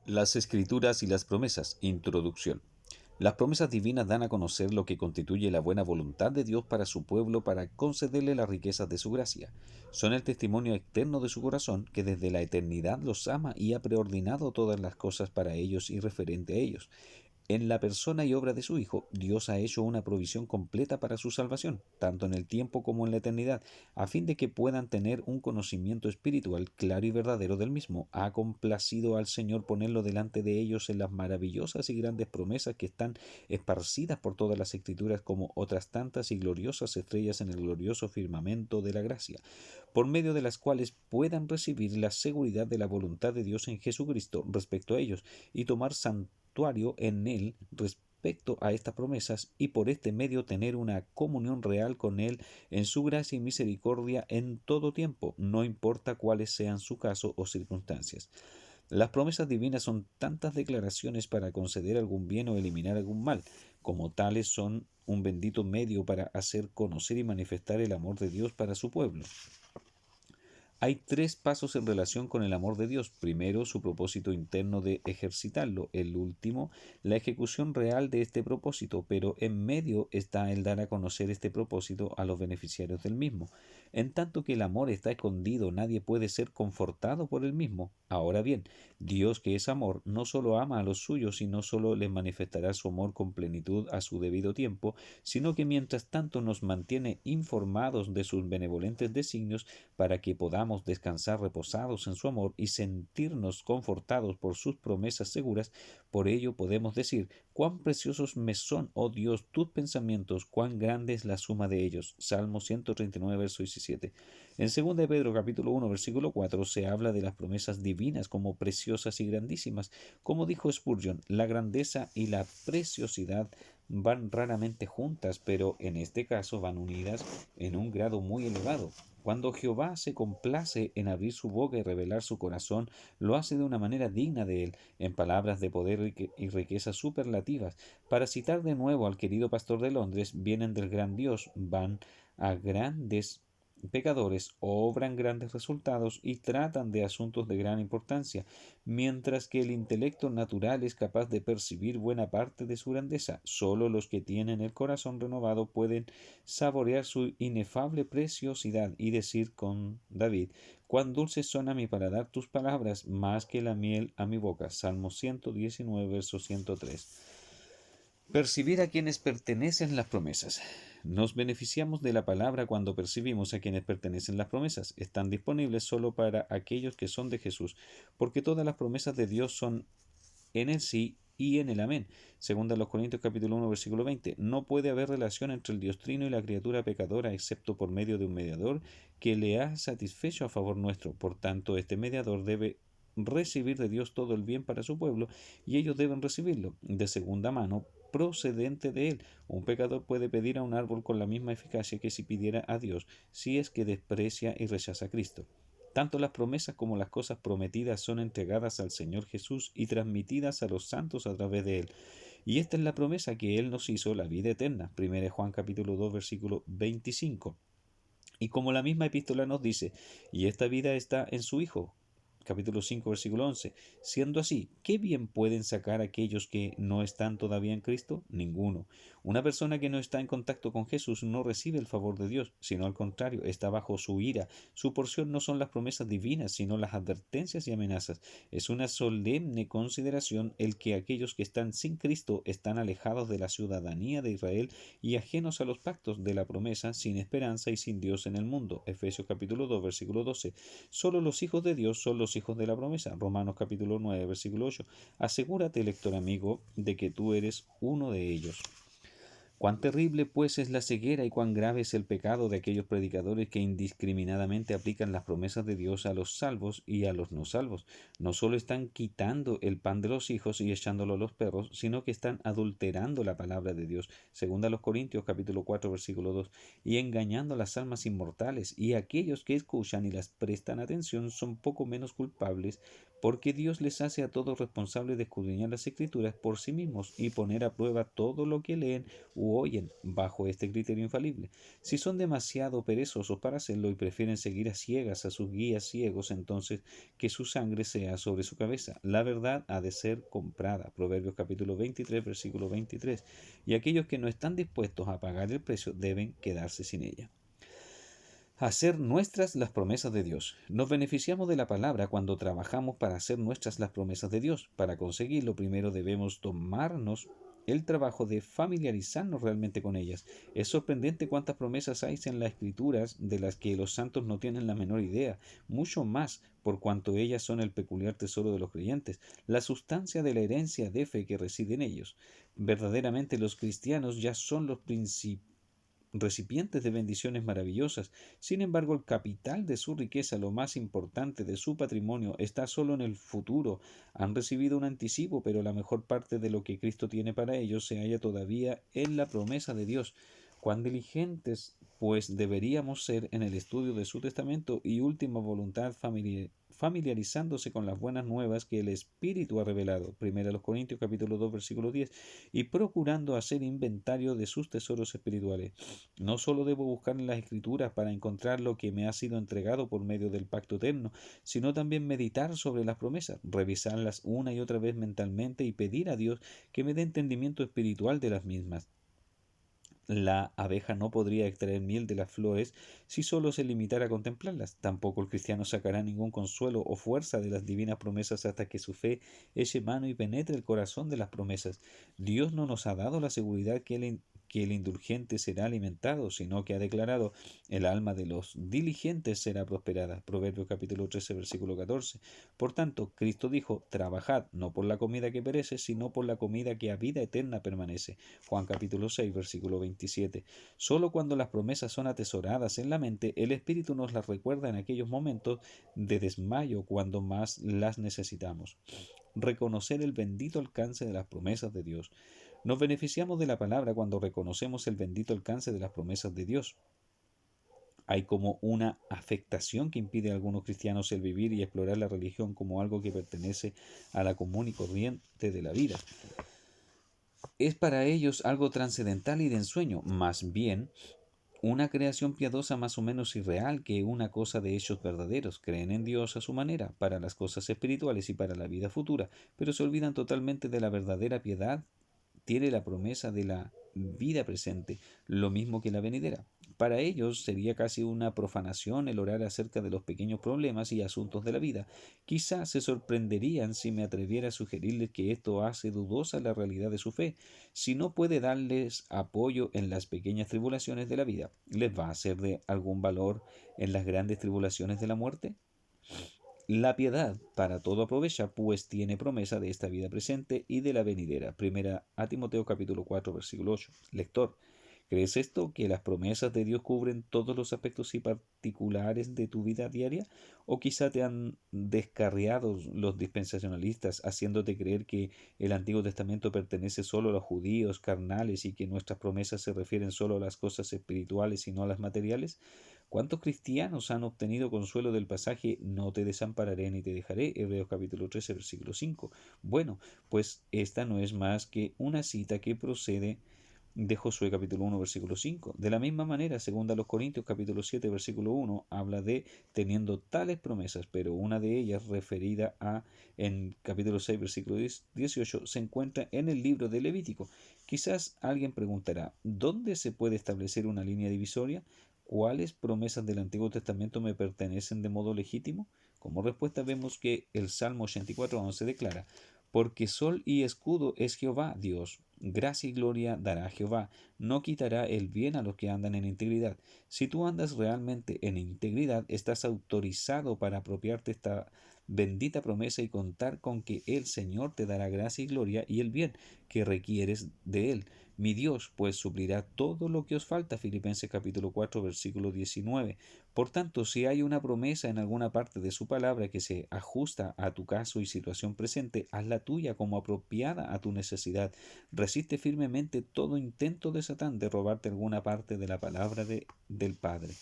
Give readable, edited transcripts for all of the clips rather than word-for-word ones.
Las Escrituras y las promesas. Introducción. Las promesas divinas dan a conocer lo que constituye la buena voluntad de Dios para su pueblo para concederle las riquezas de su gracia. Son el testimonio externo de su corazón que desde la eternidad los ama y ha preordinado todas las cosas para ellos y referente a ellos. En la persona y obra de su Hijo, Dios ha hecho una provisión completa para su salvación, tanto en el tiempo como en la eternidad, a fin de que puedan tener un conocimiento espiritual claro y verdadero del mismo. Ha complacido al Señor ponerlo delante de ellos en las maravillosas y grandes promesas que están esparcidas por todas las Escrituras como otras tantas y gloriosas estrellas en el glorioso firmamento de la gracia, por medio de las cuales puedan recibir la seguridad de la voluntad de Dios en Jesucristo respecto a ellos y tomar en él respecto a estas promesas y por este medio tener una comunión real con él en su gracia y misericordia en todo tiempo, no importa cuáles sean su caso o circunstancias. Las promesas divinas son tantas declaraciones para conceder algún bien o eliminar algún mal, como tales son un bendito medio para hacer conocer y manifestar el amor de Dios para su pueblo. Hay tres pasos en relación con el amor de Dios. Primero, su propósito interno de ejercitarlo. El último, la ejecución real de este propósito, pero en medio está el dar a conocer este propósito a los beneficiarios del mismo. En tanto que el amor está escondido, nadie puede ser confortado por el mismo. Ahora bien, Dios, que es amor, no solo ama a los suyos, y no solo les manifestará su amor con plenitud a su debido tiempo, sino que mientras tanto nos mantiene informados de sus benevolentes designios para que podamos descansar reposados en su amor y sentirnos confortados por sus promesas seguras. Por ello podemos decir: cuán preciosos me son, oh Dios, tus pensamientos, cuán grande es la suma de ellos. Salmo 139, verso 17. En 2 de Pedro capítulo 1, versículo 4 se habla de las promesas divinas como preciosas y grandísimas. Como dijo Spurgeon, la grandeza y la preciosidad van raramente juntas, pero en este caso van unidas en un grado muy elevado. Cuando Jehová se complace en abrir su boca y revelar su corazón, lo hace de una manera digna de él, en palabras de poder y riquezas superlativas. Para citar de nuevo al querido pastor de Londres: vienen del gran Dios, van a grandes pecadores, obran grandes resultados y tratan de asuntos de gran importancia, mientras que el intelecto natural es capaz de percibir buena parte de su grandeza. Solo los que tienen el corazón renovado pueden saborear su inefable preciosidad y decir con David: cuán dulces son a mi paladar tus palabras, más que la miel a mi boca. Salmo 119, verso 103. Percibir a quienes pertenecen las promesas. Nos beneficiamos de la palabra cuando percibimos a quienes pertenecen las promesas. Están disponibles solo para aquellos que son de Jesús, porque todas las promesas de Dios son en el sí y en el amén. Segunda a los Corintios capítulo 1, versículo 20. No puede haber relación entre el Dios trino y la criatura pecadora excepto por medio de un mediador que le ha satisfecho a favor nuestro. Por tanto, este mediador debe recibir de Dios todo el bien para su pueblo, y ellos deben recibirlo de segunda mano procedente de él. Un pecador puede pedir a un árbol con la misma eficacia que si pidiera a Dios, si es que desprecia y rechaza a Cristo. Tanto las promesas como las cosas prometidas son entregadas al Señor Jesús y transmitidas a los santos a través de él. Y esta es la promesa que él nos hizo, la vida eterna. 1 Juan capítulo 2, versículo 25. Y como la misma epístola nos dice: y esta vida está en su Hijo, capítulo 5, versículo 11. Siendo así, ¿qué bien pueden sacar aquellos que no están todavía en Cristo? Ninguno. Una persona que no está en contacto con Jesús no recibe el favor de Dios, sino al contrario, está bajo su ira. Su porción no son las promesas divinas, sino las advertencias y amenazas. Es una solemne consideración el que aquellos que están sin Cristo están alejados de la ciudadanía de Israel y ajenos a los pactos de la promesa, sin esperanza y sin Dios en el mundo. Efesios capítulo 2, versículo 12. Solo los hijos de Dios son los hijos de la promesa. Romanos capítulo 9, versículo 8. Asegúrate, lector amigo, de que tú eres uno de ellos. Cuán terrible pues es la ceguera y cuán grave es el pecado de aquellos predicadores que indiscriminadamente aplican las promesas de Dios a los salvos y a los no salvos. No solo están quitando el pan de los hijos y echándolo a los perros, sino que están adulterando la palabra de Dios, según a los Corintios capítulo 4, versículo 2, y engañando a las almas inmortales. Y aquellos que escuchan y las prestan atención son poco menos culpables, porque Dios les hace a todos responsables de escudriñar las Escrituras por sí mismos y poner a prueba todo lo que leen u oyen bajo este criterio infalible. Si son demasiado perezosos para hacerlo y prefieren seguir a ciegas a sus guías ciegos, entonces que su sangre sea sobre su cabeza. La verdad ha de ser comprada. Proverbios capítulo 23, versículo 23. Y aquellos que no están dispuestos a pagar el precio deben quedarse sin ella. Hacer nuestras las promesas de Dios. Nos beneficiamos de la palabra cuando trabajamos para hacer nuestras las promesas de Dios. Para conseguirlo, primero debemos tomarnos el trabajo de familiarizarnos realmente con ellas. Es sorprendente cuántas promesas hay en las Escrituras de las que los santos no tienen la menor idea, mucho más por cuanto ellas son el peculiar tesoro de los creyentes, la sustancia de la herencia de fe que reside en ellos. Verdaderamente los cristianos ya son los recipientes de bendiciones maravillosas. Sin embargo, el capital de su riqueza, lo más importante de su patrimonio, está solo en el futuro. Han recibido un anticipo, pero la mejor parte de lo que Cristo tiene para ellos se halla todavía en la promesa de Dios. Cuán diligentes, pues, deberíamos ser en el estudio de su testamento y última voluntad, familiarizándose con las buenas nuevas que el Espíritu ha revelado. 1 Corintios capítulo 2 versículo 10, y procurando hacer inventario de sus tesoros espirituales. No solo debo buscar en las Escrituras para encontrar lo que me ha sido entregado por medio del pacto eterno, sino también meditar sobre las promesas, revisarlas una y otra vez mentalmente y pedir a Dios que me dé entendimiento espiritual de las mismas. La abeja no podría extraer miel de las flores si solo se limitara a contemplarlas. Tampoco el cristiano sacará ningún consuelo o fuerza de las divinas promesas hasta que su fe eche mano y penetre el corazón de las promesas. Dios no nos ha dado la seguridad que el indulgente será alimentado, sino que ha declarado: el alma de los diligentes será prosperada. Proverbios capítulo 13, versículo 14. Por tanto, Cristo dijo: trabajad no por la comida que perece, sino por la comida que a vida eterna permanece. Juan capítulo 6, versículo 27. Solo cuando las promesas son atesoradas en la mente, el Espíritu nos las recuerda en aquellos momentos de desmayo cuando más las necesitamos. Reconocer el bendito alcance de las promesas de Dios. Nos beneficiamos de la palabra cuando reconocemos el bendito alcance de las promesas de Dios. Hay como una afectación que impide a algunos cristianos el vivir y explorar la religión como algo que pertenece a la común y corriente de la vida. Es para ellos algo trascendental y de ensueño, más bien una creación piadosa más o menos irreal que una cosa de hechos verdaderos. Creen en Dios a su manera, para las cosas espirituales y para la vida futura, pero se olvidan totalmente de la verdadera piedad. Tiene la promesa de la vida presente, lo mismo que la venidera. Para ellos sería casi una profanación el orar acerca de los pequeños problemas y asuntos de la vida. Quizá se sorprenderían si me atreviera a sugerirles que esto hace dudosa la realidad de su fe. Si no puede darles apoyo en las pequeñas tribulaciones de la vida, ¿les va a ser de algún valor en las grandes tribulaciones de la muerte? La piedad para todo aprovecha, pues tiene promesa de esta vida presente y de la venidera. Primera a Timoteo capítulo 4 versículo 8. Lector, ¿crees esto, que las promesas de Dios cubren todos los aspectos y particulares de tu vida diaria? ¿O quizá te han descarriado los dispensacionalistas, haciéndote creer que el Antiguo Testamento pertenece solo a los judíos carnales y que nuestras promesas se refieren solo a las cosas espirituales y no a las materiales? ¿Cuántos cristianos han obtenido consuelo del pasaje "no te desampararé ni te dejaré"? Hebreos capítulo 13, versículo 5. Bueno, pues esta no es más que una cita que procede de Josué capítulo 1 versículo 5. De la misma manera, segunda a los Corintios capítulo 7 versículo 1 habla de teniendo tales promesas, pero una de ellas referida a en capítulo 6 versículo 18 se encuentra en el libro de Levítico. Quizás alguien preguntará: ¿dónde se puede establecer una línea divisoria? ¿Cuáles promesas del Antiguo Testamento me pertenecen de modo legítimo? Como respuesta vemos que el Salmo 84:11 declara: porque sol y escudo es Jehová Dios, gracia y gloria dará Jehová, no quitará el bien a los que andan en integridad. Si tú andas realmente en integridad, estás autorizado para apropiarte esta bendita promesa y contar con que el Señor te dará gracia y gloria y el bien que requieres de Él. Mi Dios, pues, suplirá todo lo que os falta. Filipenses capítulo 4, versículo 19. Por tanto, si hay una promesa en alguna parte de su palabra que se ajusta a tu caso y situación presente, hazla tuya como apropiada a tu necesidad. Resiste firmemente todo intento de Satán de robarte alguna parte de la palabra del Padre.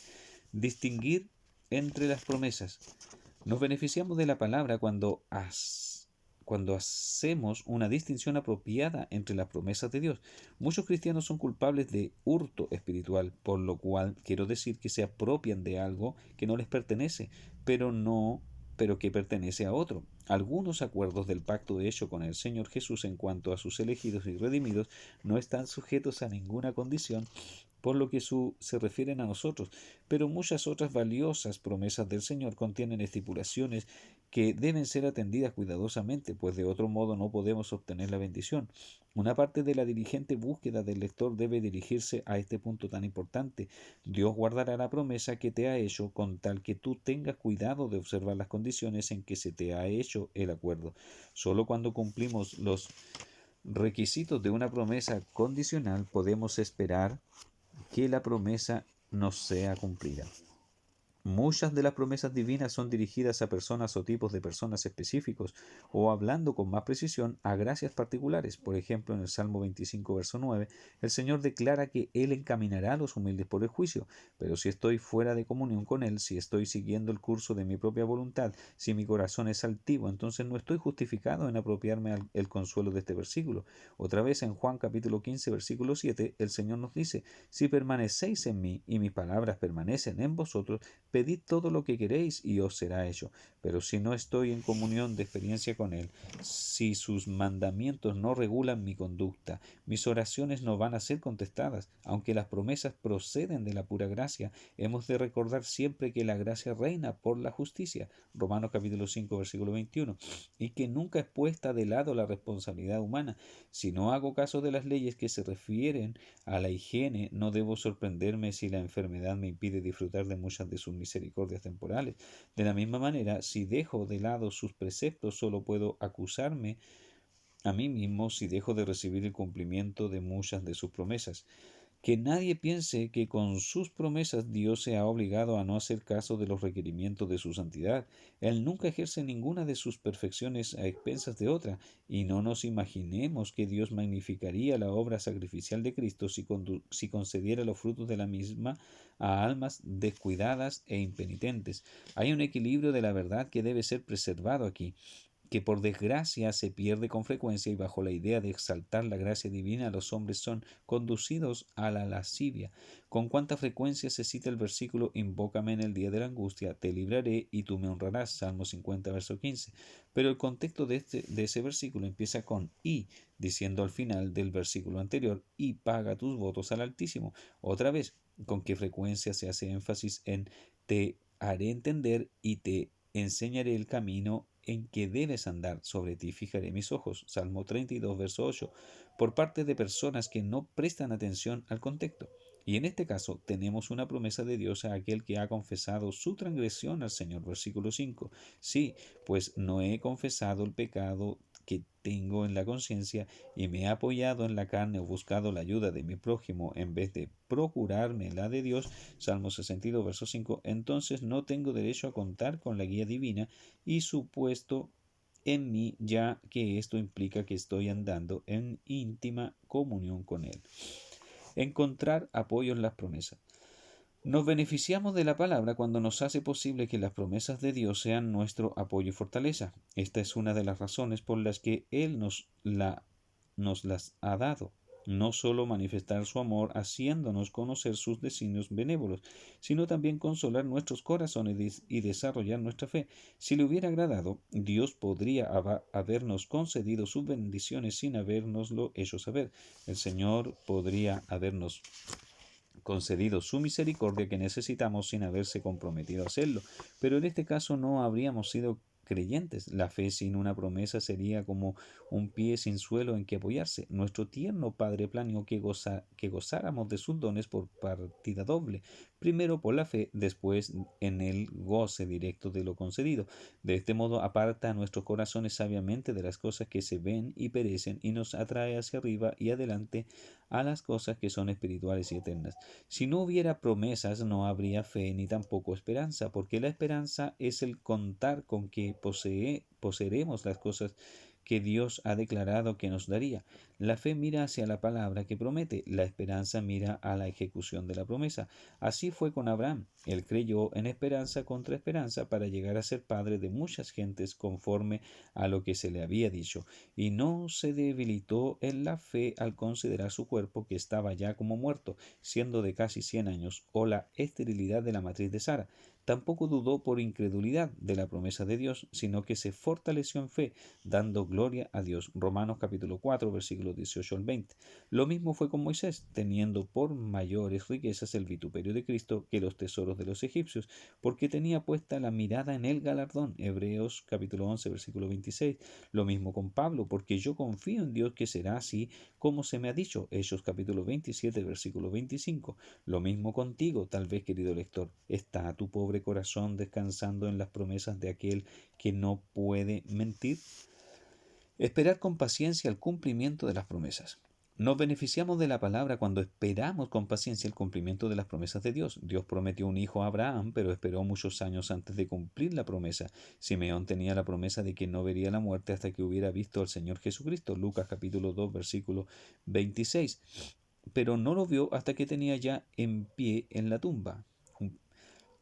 Distinguir entre las promesas. Nos beneficiamos de la palabra cuando hacemos una distinción apropiada entre las promesas de Dios. Muchos cristianos son culpables de hurto espiritual, por lo cual quiero decir que se apropian de algo que no les pertenece, pero no pero que pertenece a otro. Algunos acuerdos del pacto hecho con el Señor Jesús en cuanto a sus elegidos y redimidos no están sujetos a ninguna condición por lo que se refieren a nosotros, pero muchas otras valiosas promesas del Señor contienen estipulaciones que deben ser atendidas cuidadosamente, pues de otro modo no podemos obtener la bendición. Una parte de la diligente búsqueda del lector debe dirigirse a este punto tan importante. Dios guardará la promesa que te ha hecho con tal que tú tengas cuidado de observar las condiciones en que se te ha hecho el acuerdo. Solo cuando cumplimos los requisitos de una promesa condicional podemos esperar que la promesa nos sea cumplida. Muchas de las promesas divinas son dirigidas a personas o tipos de personas específicos, o hablando con más precisión, a gracias particulares. Por ejemplo, en el Salmo 25, verso 9, el Señor declara que Él encaminará a los humildes por el juicio, pero si estoy fuera de comunión con Él, si estoy siguiendo el curso de mi propia voluntad, si mi corazón es altivo, entonces no estoy justificado en apropiarme el consuelo de este versículo. Otra vez en Juan capítulo 15, versículo 7, el Señor nos dice, si permanecéis en mí y mis palabras permanecen en vosotros, pedid todo lo que queréis y os será hecho. Pero si no estoy en comunión de experiencia con Él, si sus mandamientos no regulan mi conducta, mis oraciones no van a ser contestadas. Aunque las promesas proceden de la pura gracia, hemos de recordar siempre que la gracia reina por la justicia. Romanos capítulo 5, versículo 21. Y que nunca es puesta de lado la responsabilidad humana. Si no hago caso de las leyes que se refieren a la higiene, no debo sorprenderme si la enfermedad me impide disfrutar de muchas de sus misericordias temporales. De la misma manera, si dejo de lado sus preceptos, solo puedo acusarme a mí mismo si dejo de recibir el cumplimiento de muchas de sus promesas. Que nadie piense que con sus promesas Dios se ha obligado a no hacer caso de los requerimientos de su santidad. Él nunca ejerce ninguna de sus perfecciones a expensas de otra, y no nos imaginemos que Dios magnificaría la obra sacrificial de Cristo si concediera los frutos de la misma a almas descuidadas e impenitentes. Hay un equilibrio de la verdad que debe ser preservado aquí, que por desgracia se pierde con frecuencia, y bajo la idea de exaltar la gracia divina los hombres son conducidos a la lascivia. Con cuánta frecuencia se cita el versículo invócame en el día de la angustia, te libraré y tú me honrarás, Salmo 50, verso 15. Pero el contexto de ese versículo empieza con y, diciendo al final del versículo anterior, y paga tus votos al Altísimo. Otra vez, con qué frecuencia se hace énfasis en te haré entender y te enseñaré el camino en que debes andar, sobre ti fijaré mis ojos, Salmo 32, verso 8, por parte de personas que no prestan atención al contexto. Y en este caso tenemos una promesa de Dios a aquel que ha confesado su transgresión al Señor, versículo 5. Sí, pues no he confesado el pecado que tengo en la conciencia y me he apoyado en la carne o buscado la ayuda de mi prójimo en vez de procurarme la de Dios, Salmo 62, verso 5, entonces no tengo derecho a contar con la guía divina y supuesto en mí, ya que esto implica que estoy andando en íntima comunión con Él. Encontrar apoyo en las promesas. Nos beneficiamos de la palabra cuando nos hace posible que las promesas de Dios sean nuestro apoyo y fortaleza. Esta es una de las razones por las que Él nos las ha dado. No solo manifestar su amor haciéndonos conocer sus designios benévolos, sino también consolar nuestros corazones y desarrollar nuestra fe. Si le hubiera agradado, Dios podría habernos concedido sus bendiciones sin habernoslo hecho saber. El Señor podría habernos concedido su misericordia que necesitamos sin haberse comprometido a hacerlo. Pero en este caso no habríamos sido creyentes. La fe sin una promesa sería como un pie sin suelo en que apoyarse. Nuestro tierno Padre planeó que gozáramos de sus dones por partida doble, primero por la fe, después en el goce directo de lo concedido. De este modo aparta a nuestros corazones sabiamente de las cosas que se ven y perecen y nos atrae hacia arriba y adelante a las cosas que son espirituales y eternas. Si no hubiera promesas, no habría fe ni tampoco esperanza, porque la esperanza es el contar con que poseeremos las cosas que Dios ha declarado que nos daría. La fe mira hacia la palabra que promete, la esperanza mira a la ejecución de la promesa. Así fue con Abraham. Él creyó en esperanza contra esperanza para llegar a ser padre de muchas gentes conforme a lo que se le había dicho, y no se debilitó en la fe al considerar su cuerpo que estaba ya como muerto, siendo de casi 100 años, o la esterilidad de la matriz de Sara. Tampoco dudó por incredulidad de la promesa de Dios, sino que se fortaleció en fe, dando gloria a Dios. Romanos capítulo 4, versículos 18 al 20. Lo mismo fue con Moisés, teniendo por mayores riquezas el vituperio de Cristo que los tesoros de los egipcios, porque tenía puesta la mirada en el galardón. Hebreos capítulo 11, versículo 26. Lo mismo con Pablo, porque yo confío en Dios que será así como se me ha dicho. Hechos capítulo 27, versículo 25. Lo mismo contigo, tal vez, querido lector. ¿Está tu pobre corazón descansando en las promesas de aquel que no puede mentir? Esperar con paciencia el cumplimiento de las promesas. Nos beneficiamos de la palabra cuando esperamos con paciencia el cumplimiento de las promesas de Dios. Dios prometió un hijo a Abraham, pero esperó muchos años antes de cumplir la promesa. Simeón tenía la promesa de que no vería la muerte hasta que hubiera visto al Señor Jesucristo. Lucas capítulo 2, versículo 26. Pero no lo vio hasta que tenía ya en pie en la tumba.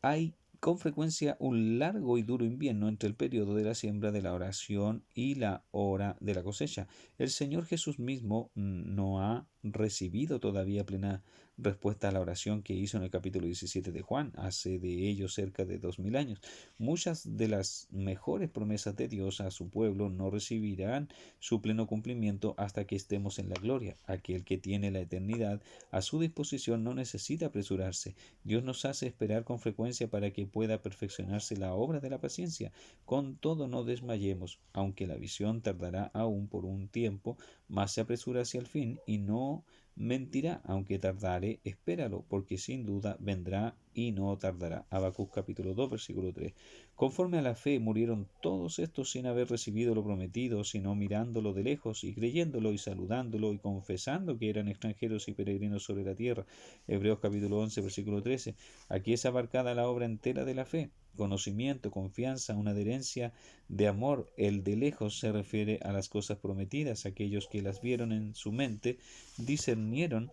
Hay con frecuencia un largo y duro invierno entre el periodo de la siembra de la oración y la hora de la cosecha. El Señor Jesús mismo no ha recibido todavía plena respuesta a la oración que hizo en el capítulo 17 de Juan, hace de ello cerca de 2000 años. Muchas de las mejores promesas de Dios a su pueblo no recibirán su pleno cumplimiento hasta que estemos en la gloria. Aquel que tiene la eternidad a su disposición no necesita apresurarse. Dios nos hace esperar con frecuencia para que pueda perfeccionarse la obra de la paciencia. Con todo, no desmayemos, aunque la visión tardará aún por un tiempo, mas se apresura hacia el fin y no mentirá, aunque tardare, espéralo, porque sin duda vendrá y no tardará. Habacuc capítulo 2, versículo 3. Conforme a la fe murieron todos estos sin haber recibido lo prometido, sino mirándolo de lejos y creyéndolo y saludándolo y confesando que eran extranjeros y peregrinos sobre la tierra. Hebreos capítulo 11, versículo 13. Aquí es abarcada la obra entera de la fe: conocimiento, confianza, una adherencia de amor. El de lejos se refiere a las cosas prometidas. Aquellos que las vieron en su mente discernieron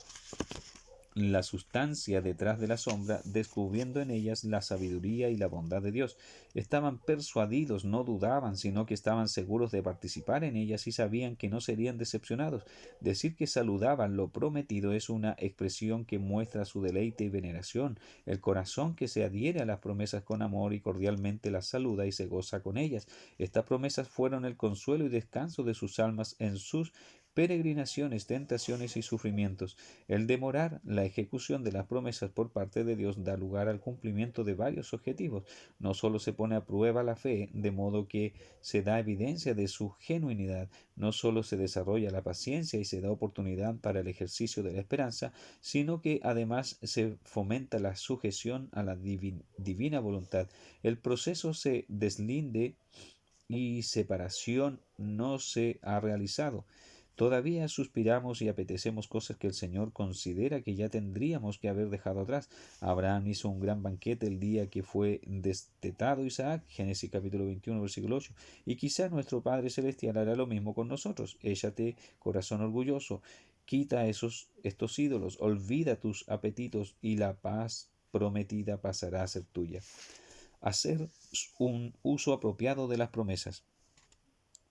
la sustancia detrás de la sombra, descubriendo en ellas la sabiduría y la bondad de Dios. Estaban persuadidos, no dudaban, sino que estaban seguros de participar en ellas y sabían que no serían decepcionados. Decir que saludaban lo prometido es una expresión que muestra su deleite y veneración. El corazón que se adhiere a las promesas con amor y cordialmente las saluda y se goza con ellas. Estas promesas fueron el consuelo y descanso de sus almas en sus peregrinaciones, tentaciones y sufrimientos. El demorar la ejecución de las promesas por parte de Dios da lugar al cumplimiento de varios objetivos. No solo se pone a prueba la fe, de modo que se da evidencia de su genuinidad, no solo se desarrolla la paciencia y se da oportunidad para el ejercicio de la esperanza, sino que además se fomenta la sujeción a la divina voluntad. El proceso se deslinde y separación no se ha realizado. Todavía suspiramos y apetecemos cosas que el Señor considera que ya tendríamos que haber dejado atrás. Abraham hizo un gran banquete el día que fue destetado Isaac, Génesis capítulo 21, versículo 8. Y quizá nuestro Padre Celestial hará lo mismo con nosotros. Échate, corazón orgulloso, quita estos ídolos, olvida tus apetitos y la paz prometida pasará a ser tuya. Hacer un uso apropiado de las promesas.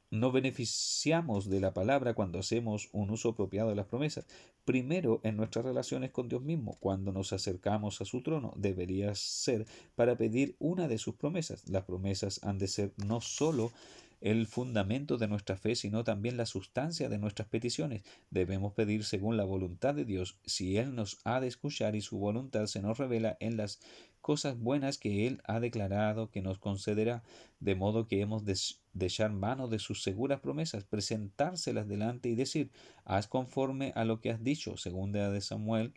Nos beneficiamos de la palabra cuando hacemos un uso apropiado de las promesas. Primero, en nuestras relaciones con Dios mismo, cuando nos acercamos a su trono, debería ser para pedir una de sus promesas. Las promesas han de ser no solo el fundamento de nuestra fe, sino también la sustancia de nuestras peticiones. Debemos pedir según la voluntad de Dios, si Él nos ha de escuchar y su voluntad se nos revela en las cosas buenas que Él ha declarado que nos concederá, de modo que hemos de echar mano de sus seguras promesas, presentárselas delante y decir: haz conforme a lo que has dicho. Segunda de Samuel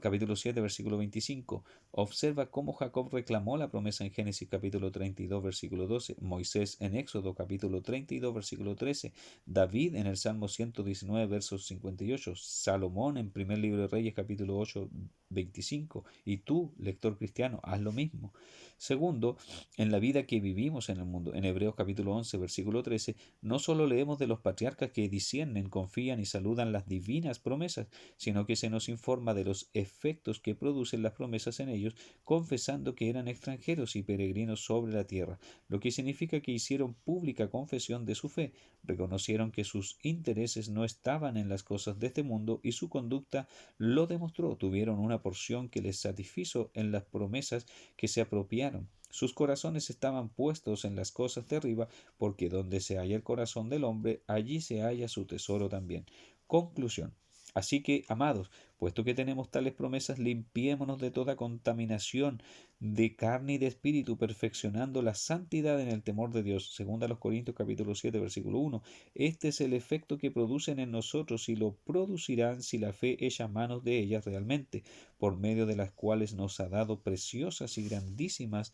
capítulo 7, versículo 25. Observa cómo Jacob reclamó la promesa en Génesis capítulo 32, versículo 12, Moisés en Éxodo capítulo 32, versículo 13, David en el Salmo 119, versos 58, Salomón en primer libro de Reyes capítulo 8, 25, y tú, lector cristiano, haz lo mismo. Segundo, en la vida que vivimos en el mundo, en Hebreos capítulo 11, versículo 13, no solo leemos de los patriarcas que disciernen, confían y saludan las divinas promesas, sino que se nos informa de los efectos que producen las promesas en ellos, confesando que eran extranjeros y peregrinos sobre la tierra, lo que significa que hicieron pública confesión de su fe, reconocieron que sus intereses no estaban en las cosas de este mundo y su conducta lo demostró, tuvieron una porción que les satisfizo en las promesas que se apropiaron. Sus corazones estaban puestos en las cosas de arriba, porque donde se halla el corazón del hombre, allí se halla su tesoro también. Conclusión. Así que, amados, puesto que tenemos tales promesas, limpiémonos de toda contaminación de carne y de espíritu, perfeccionando la santidad en el temor de Dios. Según a los Corintios capítulo 7, versículo 1. Este es el efecto que producen en nosotros y lo producirán si la fe echa manos de ellas realmente, por medio de las cuales nos ha dado preciosas y grandísimas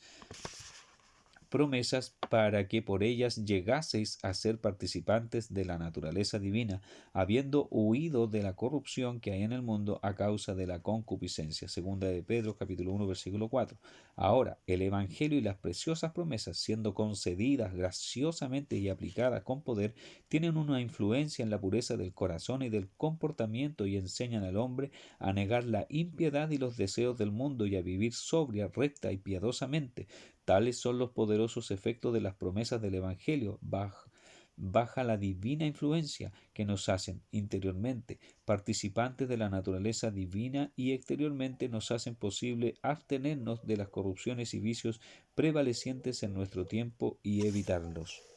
promesas para que por ellas llegaseis a ser participantes de la naturaleza divina, habiendo huido de la corrupción que hay en el mundo a causa de la concupiscencia. Segunda de Pedro, capítulo 1, versículo 4. Ahora, el Evangelio y las preciosas promesas, siendo concedidas graciosamente y aplicadas con poder, tienen una influencia en la pureza del corazón y del comportamiento y enseñan al hombre a negar la impiedad y los deseos del mundo y a vivir sobria, recta y piadosamente. Tales son los poderosos efectos de las promesas del Evangelio baja la divina influencia que nos hacen interiormente participantes de la naturaleza divina y exteriormente nos hacen posible abstenernos de las corrupciones y vicios prevalecientes en nuestro tiempo y evitarlos.